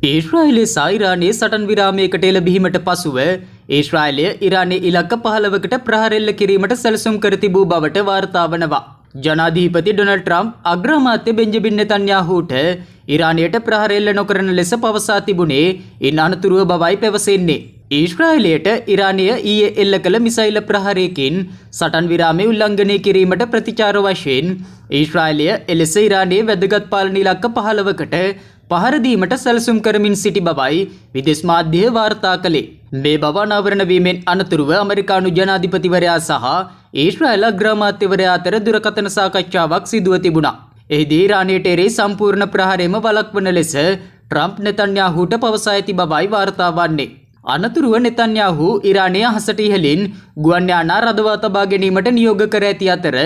ඊශ්‍රායලයේ සහ ඉරානයේ සටන් විරාමයකට එළඹීමට පසුව ඊශ්‍රායලය ඉරානයේ ඉලක්ක 15කට ප්‍රහාර එල්ල කිරීමට සැලසුම් කර තිබූ බවට වාර්තා වනවා. ජනාධිපති ඩොනල්ඩ් ට්‍රම්ප් අග්‍රාමාත්‍ය බෙන්ජමින් නෙතන්යාහුට ඉරානයට ප්‍රහාර එල්ල නොකරන ලෙස පවසා තිබුණේ ඉන් අනතුරුව බවයි පැවසෙන්නේ. ඊශ්‍රායලයට ඉරානය ඊයේ එල්ල කළ මිසයිල ප්‍රහාරයකින් සටන් විරාමය උල්ලංඝනය කිරීමට ප්‍රතිචාර වශයෙන් ඊශ්‍රායලය එලෙස ඉරානයේ වැදගත් පාලන ඉලක්ක 15කට පහර දීමට සැලසුම් කරමින් සිටි බවයි විදේශ මාධ්‍යය වාර්තා කළේ. මේ බව අනාවරණ වීමෙන් අනතුරුව ඇමරිකානු ජනාධිපතිවරයා සහ ඊශ්‍රායල අග්‍රාමාත්‍යවරයා අතර දුරකථන සාකච්ඡාවක් සිදුව තිබුණා. එහිදී ඉරානයට එරෙහි සම්පූර්ණ ප්‍රහාරයම වළක්වන ලෙස ට්‍රම්ප් නෙතන්යාහුට පවසා ඇති බවයි වාර්තා වන්නේ. අනතුරුව නෙතන්යාහු ඉරානය අහසට ඉහළින් ගුවන් යානා රඳවා තබා ගැනීමට නියෝග කර ඇති අතර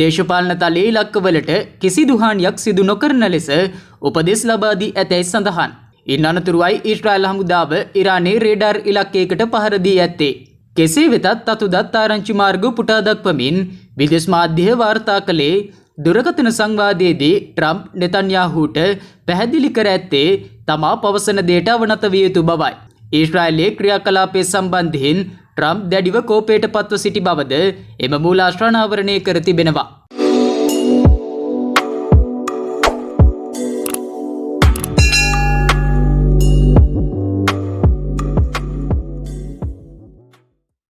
දේශපාලන තලයේ ඉලක්කවලට කිසිදු හානියක් සිදු නොකරන ලෙස උපදෙස් ලබා දී ඇතැයි සඳහන්. ඉන් අනතුරුවයි ඊශ්‍රායල් හමුදාව ඉරානයේ රේඩාර් ඉලක්කයකට පහර දී ඇත්තේ. කෙසේ වෙතත් තතුදත් ආරංචි මාර්ග පුටා දක්වමින් විදේශ මාධ්‍යය වාර්තා කළේ දුරකථන සංවාදයේදී ට්‍රම්ප් නෙතන්යාහුට පැහැදිලි කර ඇත්තේ තමා පවසන දේට අවනත විය යුතු බවයි. ඊශ්‍රායලයේ ක්‍රියාකලාපයේ සම්බන්ධයෙන් ට්‍රම්ප් දැඩිව කෝපයට පත්ව සිටි බවද එම මූලාශ්‍ර අනාවරණය කර තිබෙනවා.